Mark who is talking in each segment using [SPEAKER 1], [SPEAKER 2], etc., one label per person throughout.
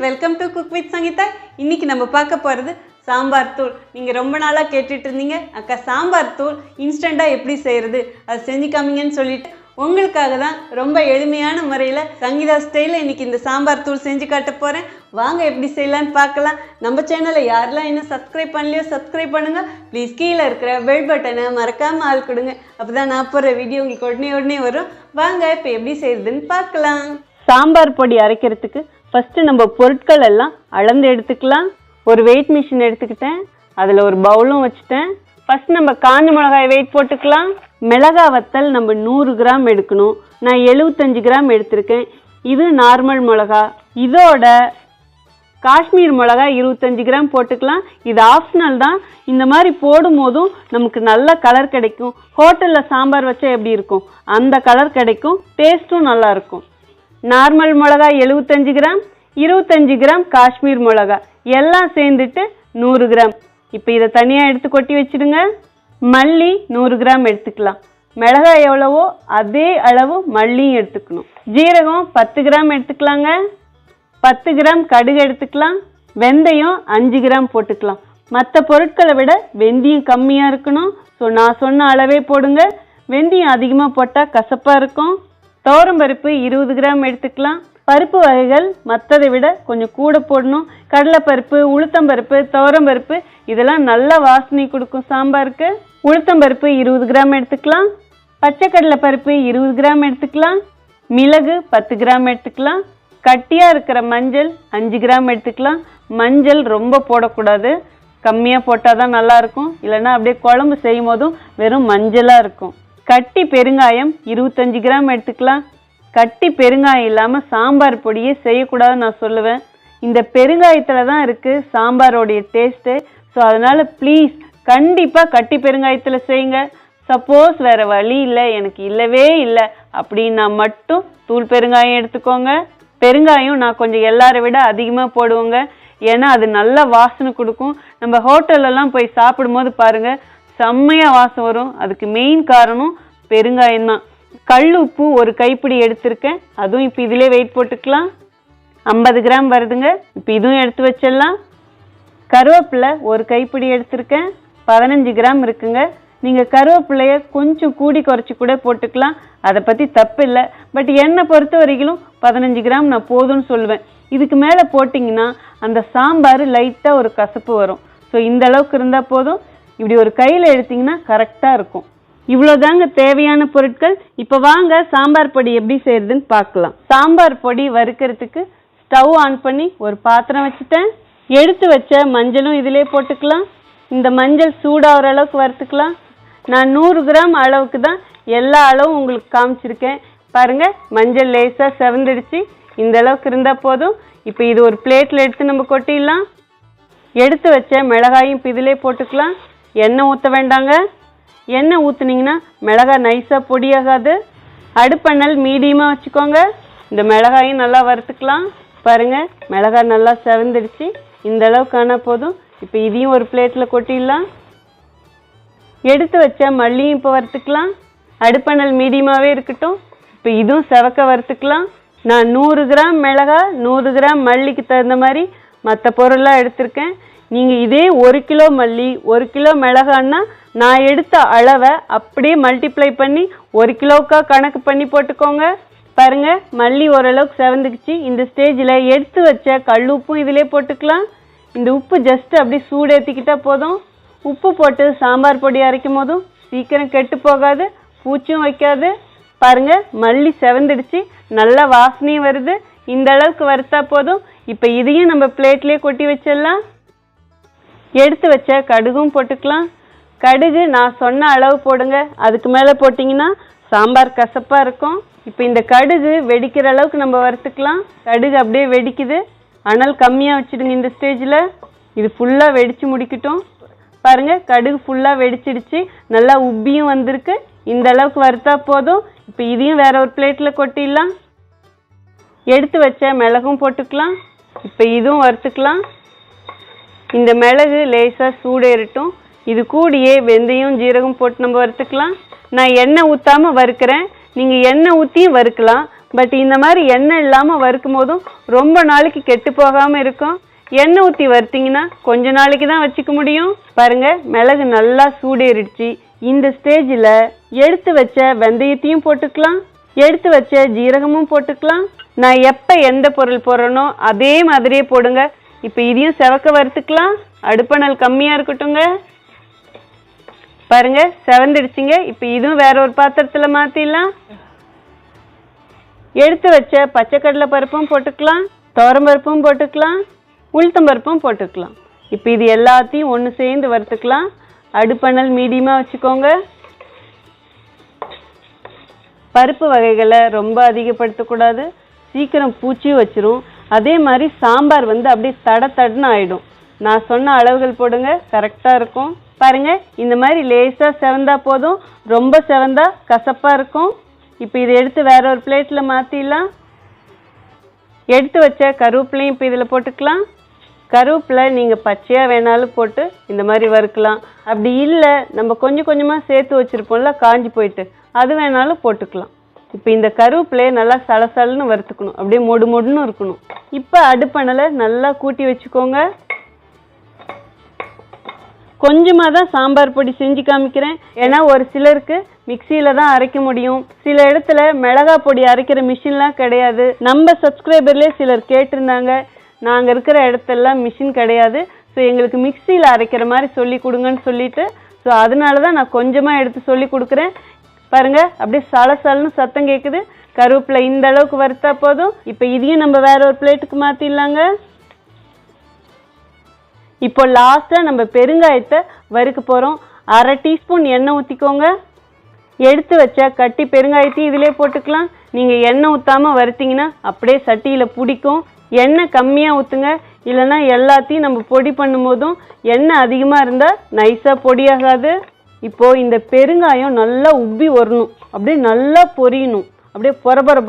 [SPEAKER 1] Welcome to cook with Sangeetha. இன்னைக்கு நம்ம பார்க்க போகிறது சாம்பார் தூள். நீங்கள் ரொம்ப நாளாக கேட்டுட்டு இருந்தீங்க, அக்கா சாம்பார் தூள் இன்ஸ்டண்ட்டாக எப்படி செய்கிறது, அது செஞ்சு காமிங்கன்னு சொல்லிட்டு உங்களுக்காக தான் ரொம்ப எளிமையான முறையில் சங்கீதா ஸ்டைலில் இன்றைக்கி இந்த சாம்பார் தூள் செஞ்சு காட்ட போகிறேன். வாங்க எப்படி செய்யலான்னு பார்க்கலாம். நம்ம சேனலை யாரெல்லாம் இன்னும் சப்ஸ்கிரைப் பண்ணலையோ சப்ஸ்கிரைப் பண்ணுங்கள். ப்ளீஸ் கீழே இருக்கிற பெல் பட்டனை மறக்காமல் ஆள் கொடுங்க. அப்போ தான் நான் போகிற வீடியோ உங்களுக்கு உடனே வரும். வாங்க இப்போ எப்படி செய்கிறதுன்னு பார்க்கலாம். சாம்பார் பொடி அரைக்கிறதுக்கு ஃபஸ்ட்டு நம்ம பொருட்கள் எல்லாம் அளந்து எடுத்துக்கலாம். ஒரு வெயிட் மிஷின் எடுத்துக்கிட்டேன், அதில் ஒரு பவுலும் வச்சுட்டேன். ஃபஸ்ட் நம்ம காஞ்ச மிளகாய் வெயிட் போட்டுக்கலாம். மிளகா வத்தல் நம்ம 100 கிராம் எடுக்கணும். நான் 75 கிராம் எடுத்திருக்கேன். இது நார்மல் மிளகா. இதோட காஷ்மீர் மிளகா 25 கிராம் போட்டுக்கலாம். இது ஆப்ஷனல் தான். இந்த மாதிரி போடும் போதும் நமக்கு நல்ல கலர் கிடைக்கும். ஹோட்டலில் சாம்பார் வச்சா எப்படி இருக்கும் அந்த கலர் கிடைக்கும், டேஸ்ட்டும் நல்லா இருக்கும். நார்மல் மிளகா 75 கிராம், 25 கிராம் காஷ்மீர் மிளகா எல்லாம் சேர்ந்துட்டு 100 கிராம். இப்போ இதை தனியாக எடுத்து கொட்டி வச்சுடுங்க. மல்லி 100 கிராம் எடுத்துக்கலாம். மிளகாய் எவ்வளவோ அதே அளவு மல்லியும் எடுத்துக்கணும். ஜீரகம் 10 கிராம் எடுத்துக்கலாங்க. 10 கிராம் கடுகு எடுத்துக்கலாம். வெந்தயம் 5 கிராம் போட்டுக்கலாம். மற்ற பொருட்களை விட வெந்தயம் கம்மியாக இருக்கணும். ஸோ நான் சொன்ன அளவே போடுங்க. வெந்தயம் அதிகமாக போட்டால் கசப்பாக இருக்கும். துவரம்பருப்பு 20 கிராம் எடுத்துக்கலாம். பருப்பு வகைகள் மற்றதை விட கொஞ்சம் கூட போடணும். கடலைப்பருப்பு, உளுத்தம்பருப்பு, துவரம்பருப்பு இதெல்லாம் நல்ல வாசனை கொடுக்கும் சாம்பாருக்கு. உளுத்தம்பருப்பு 20 கிராம் எடுத்துக்கலாம். பச்சை கடலைப்பருப்பு 20 கிராம் எடுத்துக்கலாம். மிளகு 10 கிராம் எடுத்துக்கலாம். கட்டியாக இருக்கிற மஞ்சள் 5 கிராம் எடுத்துக்கலாம். மஞ்சள் ரொம்ப போடக்கூடாது, கம்மியாக போட்டால் தான் நல்லாயிருக்கும். இல்லைன்னா அப்படியே குழம்பு செய்யும் போதும் வெறும் மஞ்சளாக இருக்கும். கட்டி பெருங்காயம் 25 கிராம் எடுத்துக்கலாம். கட்டி பெருங்காயம் இல்லாமல் சாம்பார் பொடியே செய்யக்கூடாதுன்னு நான் சொல்லுவேன். இந்த பெருங்காயத்தில் தான் இருக்குது சாம்பாரோடைய டேஸ்ட்டு. ஸோ அதனால் ப்ளீஸ் கண்டிப்பாக கட்டி பெருங்காயத்தில் செய்யுங்க. சப்போஸ் வேறு வழி இல்லை, எனக்கு இல்லவே இல்லை அப்படின்னா மட்டும் தூள் பெருங்காயம் எடுத்துக்கோங்க. பெருங்காயம் நான் கொஞ்சம் எல்லாரை விட அதிகமாக போடுவோங்க. ஏன்னா அது நல்ல வாசனை கொடுக்கும். நம்ம ஹோட்டல்லலாம் போய் சாப்பிடும்போது பாருங்கள், செம்மையாக வாசம் வரும். அதுக்கு மெயின் காரணம் பெருங்காயம் தான். கல் உப்பு ஒரு கைப்பிடி எடுத்திருக்கேன், அதுவும் இப்போ இதிலே வெயிட் போட்டுக்கலாம். 50 கிராம் வருதுங்க. இப்போ இதுவும் எடுத்து வச்சிடலாம். கருவேப்பிலை ஒரு கைப்பிடி எடுத்திருக்கேன், 15 கிராம் இருக்குங்க. நீங்கள் கருவேப்பிலையை கொஞ்சம் கூடி குறைச்சி கூட போட்டுக்கலாம், அதை பற்றி தப்பு இல்லை. பட் என்னை பொறுத்த வரைக்கும் 15 கிராம் நான் போதும்னு சொல்லுவேன். இதுக்கு மேலே போட்டிங்கன்னா அந்த சாம்பார் லைட்டாக ஒரு கசப்பு வரும். ஸோ இந்த அளவுக்கு இருந்தால் போதும். இப்படி ஒரு கையில் எடுத்திங்கன்னா கரெக்டாக இருக்கும். இவ்வளோதாங்க தேவையான பொருட்கள். இப்போ வாங்க சாம்பார் பொடி எப்படி செய்யறதுன்னு பார்க்கலாம். சாம்பார் பொடி வறுக்கிறதுக்கு ஸ்டவ் ஆன் பண்ணி ஒரு பாத்திரம் வச்சுட்டேன். எடுத்து வச்ச மஞ்சளும் இதிலே போட்டுக்கலாம். இந்த மஞ்சள் சூடாகிற அளவுக்கு வறுத்துக்கலாம். நான் 100 கிராம் அளவுக்கு தான் எல்லா அளவும் உங்களுக்கு காமிச்சிருக்கேன். பாருங்கள், மஞ்சள் லேசாக செவந்துடுச்சு. இந்த அளவுக்கு இருந்தால் போதும். இப்போ இது ஒரு பிளேட்டில் எடுத்து நம்ம கொட்டிடலாம். எடுத்து வச்ச மிளகாயும் இப்போ இதிலே போட்டுக்கலாம். எண்ணெய் ஊற்ற வேண்டாங்க. எண்ணெய் ஊற்றுனீங்கன்னா மிளகாய் நைஸாக பொடியாகாது. அடுப்பெண்ணல் மீடியமாக வச்சுக்கோங்க. இந்த மிளகாயும் நல்லா வறுத்துக்கலாம். பாருங்கள், மிளகாய் நல்லா செவந்துடுச்சு. இந்த அளவுக்கு ஆனால் போதும். இப்போ இதையும் ஒரு பிளேட்டில் கொட்டிடலாம். எடுத்து வச்ச மல்லியும் இப்போ வறுத்துக்கலாம். அடுப்பெண்ணல் மீடியமாகவே இருக்கட்டும். இப்போ இதுவும் செவக்க வறுத்துக்கலாம். நான் 100 கிராம் மிளகாய் 100 கிராம் மல்லிக்கு தகுந்த மாதிரி மற்ற பொருள்லாம் எடுத்திருக்கேன். நீங்கள் இதே 1 கிலோ மல்லி 1 கிலோ மிளகான்னா நான் எடுத்த அளவை அப்படியே மல்டிப்ளை பண்ணி 1 கிலோவுக்காக கணக்கு பண்ணி போட்டுக்கோங்க. பாருங்கள், மல்லி ஓரளவுக்கு செவந்துக்குச்சு. இந்த ஸ்டேஜில் எடுத்து வச்ச கல் உப்பும் இதிலே போட்டுக்கலாம். இந்த உப்பு ஜஸ்ட்டு அப்படியே சூடேற்றிக்கிட்டால் போதும். உப்பு போட்டு சாம்பார் பொடி அரைக்கும் போதும் சீக்கிரம் கெட்டு போகாது, பூச்சும் வைக்காது. பாருங்கள், மல்லி செவந்துடுச்சு, நல்ல வாசனையும் வருது. இந்த அளவுக்கு வறுத்தா போதும். இப்போ இதையும் நம்ம பிளேட்லேயே கொட்டி வச்சிடலாம். எடுத்து வச்ச கடுகும் போட்டுக்கலாம். கடுகு நான் சொன்ன அளவு போடுங்க, அதுக்கு மேலே போட்டிங்கன்னா சாம்பார் கசப்பாக இருக்கும். இப்போ இந்த கடுகு வெடிக்கிற அளவுக்கு நம்ம வறுத்துக்கலாம். கடுகு அப்படியே வெடிக்குது, அனல் கம்மியாக வச்சுடுங்க. இந்த ஸ்டேஜில் இது ஃபுல்லாக வெடித்து முடிக்கட்டும். பாருங்கள், கடுகு ஃபுல்லாக வெடிச்சிடுச்சு, நல்லா உப்பியும் வந்திருக்கு. இந்த அளவுக்கு வறுத்தா போதும். இப்போ இதையும் வேற ஒரு பிளேட்டில் கொட்டிடலாம். எடுத்து வச்ச மிளகும் போட்டுக்கலாம். இப்போ இதுவும் வறுத்துக்கலாம். இந்த மிளகு லேசாக சூடேறட்டும். இது கூடியே வெந்தயம் ஜீரகம் போட்டு நம்ம வறுத்துக்கலாம். நான் எண்ணெய் ஊற்றாமல் வறுக்கிறேன். நீங்கள் எண்ணெய் ஊற்றியும் வறுக்கலாம். பட் இந்த மாதிரி எண்ணெய் இல்லாமல் வறுக்கும் போதும் ரொம்ப நாளைக்கு கெட்டு போகாமல் இருக்கும். எண்ணெய் ஊற்றி வறுத்தீங்கன்னா கொஞ்ச நாளைக்கு தான் வச்சுக்க முடியும். பாருங்கள், மிளகு நல்லா சூடேறிடுச்சு. இந்த ஸ்டேஜில் எடுத்து வச்ச வெந்தயத்தையும் போட்டுக்கலாம், எடுத்து வச்ச ஜீரகமும் போட்டுக்கலாம். நான் எப்போ எந்த பொருள் போடுறேனோ அதே மாதிரியே போடுங்க. இப்போ இதையும் செவக்க வறுத்துக்கலாம். அடுப்பணல் கம்மியாக இருக்கட்டுங்க. பாருங்க, செவந்துடுச்சிங்க. இப்போ இதுவும் வேற ஒரு பாத்திரத்தில் மாற்றிடலாம். எடுத்து வச்ச பச்சைக்கடலை பருப்பும் போட்டுக்கலாம், துவரம்பருப்பும் போட்டுக்கலாம், உளுத்தம்பருப்பும் போட்டுக்கலாம். இப்போ இது எல்லாத்தையும் ஒன்று சேர்ந்து வறுத்துக்கலாம். அடுப்பணல் மீடியமாக வச்சுக்கோங்க. பருப்பு வகைகளை ரொம்ப அதிகப்படுத்தக்கூடாது, சீக்கிரம் பூச்சியும் வச்சிரும். அதே மாதிரி சாம்பார் அப்படியே தடன்னு ஆகிடும். நான் சொன்ன அளவுகள் போடுங்க, கரெக்டாக இருக்கும். பாருங்கள், இந்த மாதிரி லேசாக செவந்தா போதும், ரொம்ப செவந்தா கசப்பாக இருக்கும். இப்போ இதை எடுத்து வேற ஒரு பிளேட்டில் மாற்றிடலாம். எடுத்து வச்ச கருவேப்பிலையும் இப்போ இதில் போட்டுக்கலாம். கருவேப்பிலை நீங்கள் பச்சையாக வேணாலும் போட்டு இந்த மாதிரி வறுக்கலாம். அப்படி இல்லை, நம்ம கொஞ்சம் கொஞ்சமாக சேர்த்து வச்சுருப்போம்ல காஞ்சி போயிட்டு, அது வேணாலும் போட்டுக்கலாம். இப்போ இந்த கருவேப்பிலையை நல்லா சலசலன்னு வறுத்துக்கணும், அப்படியே மொடு மொடுன்னு இருக்கணும். இப்போ அடுப்பணலை நல்லா கூட்டி வச்சுக்கோங்க. கொஞ்சமாக தான் சாம்பார் பொடி செஞ்சு காமிக்கிறேன். ஏன்னா ஒரு சிலருக்கு மிக்சியில் தான் அரைக்க முடியும், சில இடத்துல மிளகா பொடி அரைக்கிற மிஷின்லாம் கிடையாது. நம்ம சப்ஸ்கிரைபர்லேயே சிலர் கேட்டிருந்தாங்க, நாங்கள் இருக்கிற இடத்துலலாம் மிஷின் கிடையாது, ஸோ எங்களுக்கு மிக்சியில் அரைக்கிற மாதிரி சொல்லி கொடுங்கன்னு சொல்லிட்டு, ஸோ அதனால தான் நான் கொஞ்சமாக எடுத்து சொல்லி கொடுக்குறேன். பாருங்கள், அப்படியே சலசலன்னு சத்தம் கேட்குது. கருவேப்பிலை இந்த அளவுக்கு வறுத்தா போதும். இப்போ இதையும் நம்ம வேற ஒரு பிளேட்டுக்கு மாற்றிடலாங்க. இப்போ லாஸ்ட்டாக நம்ம பெருங்காயத்தை வறுக்க போகிறோம். 1/2 டீஸ்பூன் எண்ணெய் ஊற்றிக்கோங்க. எடுத்து வச்ச கட்டி பெருங்காயத்தையும் இதிலே போட்டுக்கலாம். நீங்கள் எண்ணெய் ஊற்றாமல் வறுத்தீங்கன்னா அப்படியே சட்டியில் பிடிக்கும். எண்ணெய் கம்மியாக ஊற்றுங்க, இல்லைன்னா எல்லாத்தையும் நம்ம பொடி பண்ணும்போதும் எண்ணெய் அதிகமாக இருந்தால் நைஸாக பொடியாகாது. இப்போது இந்த பெருங்காயம் நல்லா உப்பி வரணும், அப்படியே நல்லா பொரியணும், அப்படியே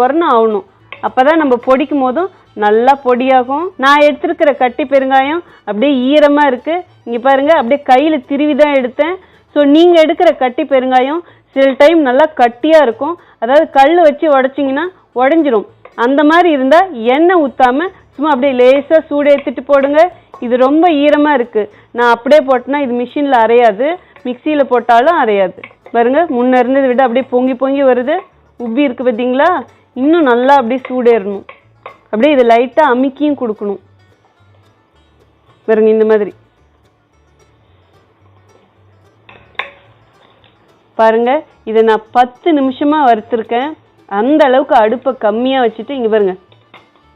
[SPEAKER 1] பொறன்னு ஆகணும். அப்போ தான் நம்ம பொடிக்கும் போதும் நல்லா பொடியாகும். நான் எடுத்துருக்கிற கட்டி பெருங்காயம் அப்படியே ஈரமாக இருக்குது. இங்கே பாருங்கள், அப்படியே கையில் திருவி தான் எடுத்தேன். ஸோ நீங்கள் எடுக்கிற கட்டி பெருங்காயம் சில டைம் நல்லா கட்டியாக இருக்கும், அதாவது கல் வச்சு உடச்சிங்கன்னா உடஞ்சிரும். அந்த மாதிரி இருந்தால் எண்ணெய் ஊற்றாமல் சும்மா அப்படியே லேசாக சூடு ஏற்றிட்டு போடுங்க. இது ரொம்ப ஈரமாக இருக்குது, நான் அப்படியே போட்டேன்னா இது மிஷினில் அரையாது, மிக்சியில் போட்டாலும் அரையாது. பாருங்க, முன்னே இருந்ததை விட அப்படியே பொங்கி பொங்கி வருது, உப்பி இருக்குது பார்த்தீங்களா? இன்னும் நல்லா அப்படியே சூடேறணும். அப்படியே இதை லைட்டாக அமுக்கியும் கொடுக்கணும். பாருங்க, இந்த மாதிரி பாருங்க. இதை நான் 10 நிமிஷமாக வறுத்துருக்கேன். அந்த அளவுக்கு அடுப்பை கம்மியாக வச்சுட்டு, இங்கே பாருங்க,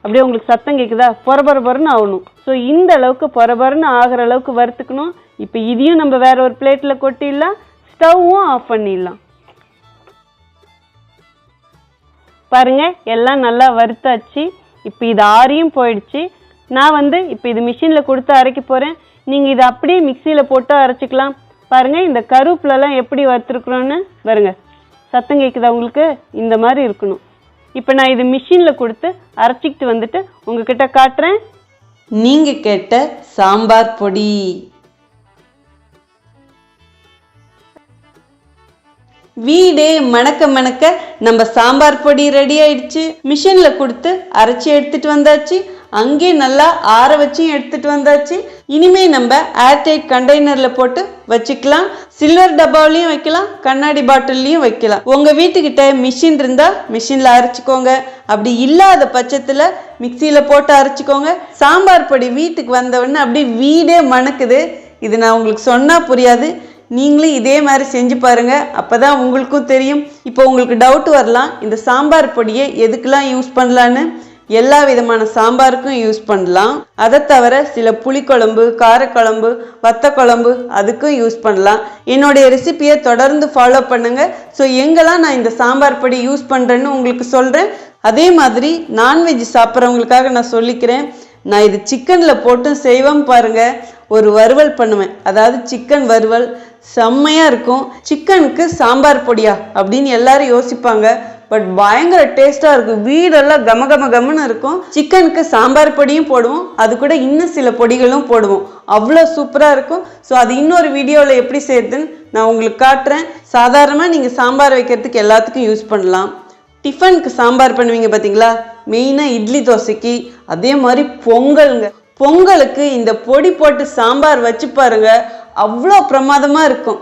[SPEAKER 1] அப்படியே உங்களுக்கு சத்தம் கேட்குதா? பொறன்னு ஆகணும். ஸோ இந்த அளவுக்கு பொறன்னு ஆகிற அளவுக்கு வறுத்துக்கணும். இப்போ இதையும் நம்ம வேற ஒரு பிளேட்டில் கொட்டிடலாம். ஸ்டவ்வும் ஆஃப் பண்ணிடலாம். பாருங்க, எல்லாம் நல்லா வறுத்தாச்சு. இப்போ இது ஆறியும் போயிடுச்சு. நான் இப்போ இது மிஷினில் கொடுத்து அரைக்க போகிறேன். நீங்கள் இதை அப்படியே மிக்சியில் போட்டு அரைச்சிக்கலாம். பாருங்கள், இந்த கருவேப்பிலெல்லாம் எப்படி வறுத்துருக்குறோன்னு பாருங்க, சத்தம் கேட்குதா உங்களுக்கு? இந்த மாதிரி இருக்கணும். இப்போ நான் இது மிஷினில் கொடுத்து அரைச்சிக்கிட்டு வந்துட்டு உங்ககிட்ட காட்டுறேன்.
[SPEAKER 2] நீங்கள் கேட்ட சாம்பார் பொடி. வீடே மணக்க மணக்க நம்ம சாம்பார் பொடி ரெடி ஆயிடுச்சு. மிஷினில் கொடுத்து அரைச்சி எடுத்துட்டு வந்தாச்சு. அங்கே நல்லா ஆற வச்சும் எடுத்துட்டு வந்தாச்சு. இனிமே நம்ம ஏர்டைட் கண்டெய்னரில் போட்டு வச்சுக்கலாம். சில்வர் டப்பாவிலையும் வைக்கலாம், கண்ணாடி பாட்டில்லையும் வைக்கலாம். உங்கள் வீட்டுக்கிட்ட மிஷின் இருந்தால் மிஷினில் அரைச்சிக்கோங்க. அப்படி இல்லாத பட்சத்தில் மிக்சியில் போட்டு அரைச்சிக்கோங்க. சாம்பார் பொடி வீட்டுக்கு வந்தவொடனே அப்படி வீடே மணக்குது. இது நான் உங்களுக்கு சொன்னால் புரியாது, நீங்களும் இதே மாதிரி செஞ்சு பாருங்க, அப்பதான் உங்களுக்கும் தெரியும். இப்போ உங்களுக்கு டவுட் வரலாம், இந்த சாம்பார் பொடியை எதுக்கெல்லாம் யூஸ் பண்ணலான்னு. எல்லா விதமான சாம்பாருக்கும் யூஸ் பண்ணலாம். அதை தவிர சில புளிக்குழம்பு, காரக்குழம்பு, வத்த குழம்பு அதுக்கும் யூஸ் பண்ணலாம். என்னுடைய ரெசிபியை தொடர்ந்து ஃபாலோ பண்ணுங்க. ஸோ எங்கெல்லாம் நான் இந்த சாம்பார் பொடி யூஸ் பண்ணுறேன்னு உங்களுக்கு சொல்கிறேன். அதே மாதிரி நான்வெஜ் சாப்பிட்றவங்களுக்காக நான் சொல்லிக்கிறேன், நான் இது சிக்கனில் போட்டும் செய்வேன் பாருங்க. ஒரு வறுவல் பண்ணுவேன், அதாவது சிக்கன் வறுவல் செம்மையாக இருக்கும். சிக்கனுக்கு சாம்பார் பொடியா அப்படின்னு எல்லாரும் யோசிப்பாங்க, பட் பயங்கர டேஸ்ட்டாக இருக்கும். வீடெல்லாம் கமன்னு இருக்கும். சிக்கனுக்கு சாம்பார் பொடியும் போடுவோம், அது கூட இன்னும் சில பொடிகளும் போடுவோம், அவ்வளோ சூப்பராக இருக்கும். ஸோ அது இன்னொரு வீடியோவில் எப்படி செய்யுதுன்னு நான் உங்களுக்கு காட்டுறேன். சாதாரணமாக நீங்கள் சாம்பார் வைக்கிறதுக்கு எல்லாத்துக்கும் யூஸ் பண்ணலாம். டிஃபனுக்கு சாம்பார் பண்ணுவீங்க பார்த்தீங்களா, மெயினாக இட்லி தோசைக்கு, அதே மாதிரி பொங்கலுங்க. பொங்கலுக்கு இந்த பொடி போட்டு சாம்பார் வச்சு பாருங்க, அவ்வளோ பிரமாதமாக இருக்கும்.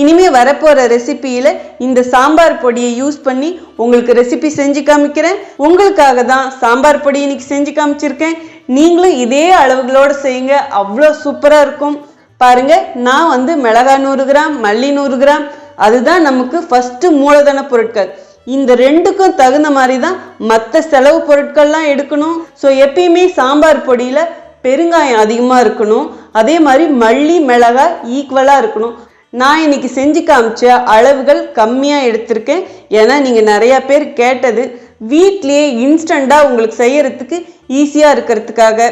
[SPEAKER 2] இனிமே வரப்போகிற ரெசிபியில் இந்த சாம்பார் பொடியை யூஸ் பண்ணி உங்களுக்கு ரெசிபி செஞ்சு காமிக்கிறேன். உங்களுக்காக தான் சாம்பார் பொடி இன்னைக்கு செஞ்சு காமிச்சிருக்கேன். நீங்களும் இதே அளவுகளோடு செய்யுங்க, அவ்வளோ சூப்பராக இருக்கும். பாருங்க, நான் வந்து மிளகாய் 100 கிராம், மல்லி 100 கிராம், அதுதான் நமக்கு ஃபர்ஸ்ட் மூலதன பொருட்கள். இந்த ரெண்டுக்கும் தகுந்த மாதிரி தான் மற்ற செலவு பொருட்கள்லாம் எடுக்கணும். ஸோ எப்பயுமே சாம்பார் பொடியில் பெருங்காயம் அதிகமாக இருக்கணும், அதே மாதிரி மல்லி மிளகாய் ஈக்குவலாக இருக்கணும். நான் இன்னைக்கு செஞ்சு காமிச்ச அளவுகள் கம்மியாக எடுத்திருக்கேன். ஏன்னா நீங்கள் நிறையா பேர் கேட்டது வீட்லேயே இன்ஸ்டண்ட்டாக உங்களுக்கு செய்யறதுக்கு ஈஸியாக இருக்கிறதுக்காக.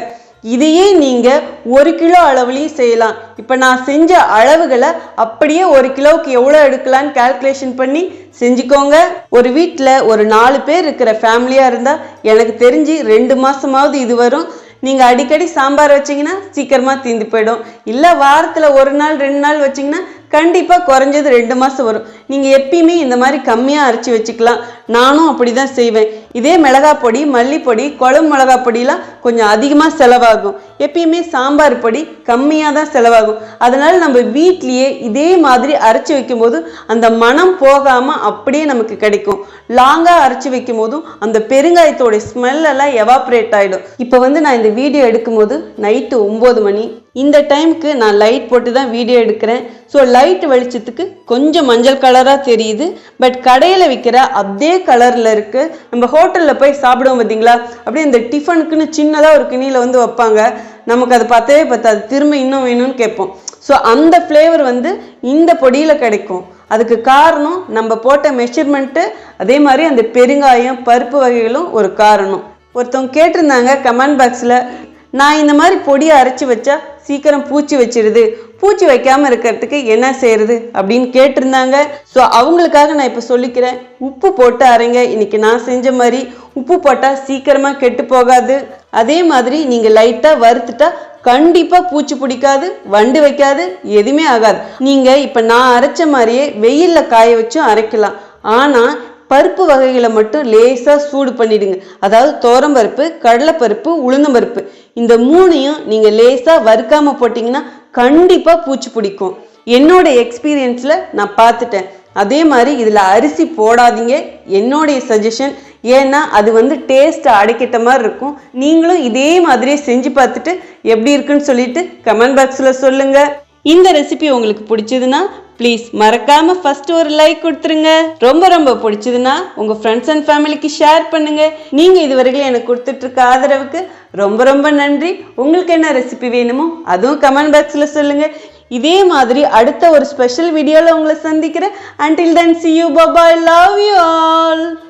[SPEAKER 2] இதையே நீங்கள் 1 கிலோ அளவுலையும் செய்யலாம். இப்போ நான் செஞ்ச அளவுகளை அப்படியே 1 கிலோவுக்கு எவ்வளோ எடுக்கலான்னு கால்குலேஷன் பண்ணி செஞ்சுக்கோங்க. ஒரு வீட்டில் ஒரு 4 பேர் இருக்கிற ஃபேமிலியாக இருந்தால் எனக்கு தெரிஞ்சு 2 மாதமாவது இது வரும். நீங்கள் அடிக்கடி சாம்பார் வச்சிங்கன்னா சீக்கிரமாக தீந்து போயிடும். இல்லை வாரத்தில் 1 நாள் 2 நாள் வச்சிங்கன்னா கண்டிப்பாக குறைஞ்சது 2 மாதம் வரும். நீங்கள் எப்பயுமே இந்த மாதிரி கம்மியாக அரைச்சி வச்சுக்கலாம். நானும் அப்படி தான் செய்வேன். இதே மிளகாய் பொடி, மல்லிப்பொடி, குழம்பு மிளகாய் பொடியெலாம் கொஞ்சம் அதிகமாக செலவாகும். எப்பயுமே சாம்பார் பொடி கம்மியாக தான் செலவாகும். அதனால் நம்ம வீட்லேயே இதே மாதிரி அரைச்சி வைக்கும்போது அந்த மனம் போகாமல் அப்படியே நமக்கு கிடைக்கும். லாங்காக அரைச்சி வைக்கும் போதும் அந்த பெருங்காயத்தோட ஸ்மெல்லாம் எவாப்ரேட் ஆகிடும். இப்போ வந்து நான் இந்த வீடியோ எடுக்கும்போது நைட்டு 9 மணி. இந்த டைமுக்கு நான் லைட் போட்டு தான் வீடியோ எடுக்கிறேன். ஸோ லைட் வெளிச்சத்துக்கு கொஞ்சம் மஞ்சள் கலராக தெரியுது. பட் கடையில் விற்கிற அதே கலரில் இருக்குது. நம்ம ஹோட்டலில் போய் சாப்பிடுவோம் பார்த்தீங்களா, அப்படியே இந்த டிஃபனுக்குன்னு சின்னதாக ஒரு கிணியில் வந்து வைப்பாங்க. நமக்கு அது பார்த்தவே பார்த்தாது, திரும்ப இன்னும் வேணும்னு கேட்போம். ஸோ அந்த ஃப்ளேவர் வந்து இந்த பொடியில் கிடைக்கும். அதுக்கு காரணம் நம்ம போட்ட மெஷர்மெண்ட்டு, அதே மாதிரி அந்த பெருங்காயம் பருப்பு வகைகளும் ஒரு காரணம். ஒருத்தவங்க கேட்டிருந்தாங்க கமெண்ட் பாக்ஸில், நான் இந்த மாதிரி பொடியை அரைச்சி வச்சா சீக்கிரம் பூச்சி வச்சிருது, பூச்சி வைக்காமல் இருக்கிறதுக்கு என்ன செய்யறது அப்படின்னு கேட்டிருந்தாங்க. ஸோ அவங்களுக்காக நான் இப்போ சொல்லிக்கிறேன், உப்பு போட்டு அரைங்க. இன்னைக்கு நான் செஞ்ச மாதிரி உப்பு போட்டால் சீக்கிரமாக கெட்டு போகாது. அதே மாதிரி நீங்கள் லைட்டாக வறுத்துட்டா கண்டிப்பாக பூச்சி பிடிக்காது, வண்டு வைக்காது, எதுவுமே ஆகாது. நீங்கள் இப்போ நான் அரைச்ச மாதிரியே வெயிலில் காய வச்சும் அரைக்கலாம். ஆனால் பருப்பு வகைகளை மட்டும் லேசாக சூடு பண்ணிடுங்க. அதாவது தோரம்பருப்பு, கடலைப்பருப்பு, உளுந்தம்பருப்பு, இந்த 3ஐயும் நீங்கள் லேசாக வறுக்காமல் போட்டிங்கன்னா கண்டிப்பாக பூச்சி பிடிக்கும். என்னோட எக்ஸ்பீரியன்ஸில் நான் பார்த்துட்டேன். அதே மாதிரி இதில் அரிசி போடாதீங்க, என்னுடைய சஜஷன். ஏன்னா அது வந்து டேஸ்ட்டை அடைக்கிட்ட மாதிரி இருக்கும். நீங்களும் இதே மாதிரியே செஞ்சு பார்த்துட்டு எப்படி இருக்குன்னு சொல்லிட்டு கமெண்ட் பாக்ஸில் சொல்லுங்கள். இந்த ரெசிபி உங்களுக்கு பிடிச்சதுன்னா ப்ளீஸ் மறக்காம ஃபர்ஸ்ட் ஒரு லைக் கொடுத்துருங்க. ரொம்ப ரொம்ப பிடிச்சதுன்னா உங்க ஃப்ரெண்ட்ஸ் அண்ட் ஃபேமிலிக்கு ஷேர் பண்ணுங்க. நீங்க இதுவரைக்கும் எனக்கு கொடுத்துட்டு இருக்க ஆதரவுக்கு ரொம்ப ரொம்ப நன்றி. உங்களுக்கு என்ன ரெசிபி வேணுமோ அதுவும் கமெண்ட் பாக்ஸ்ல சொல்லுங்க. இதே மாதிரி அடுத்த ஒரு ஸ்பெஷல் வீடியோல உங்களை சந்திக்கிறேன். Until then, see you, bye bye, love you all.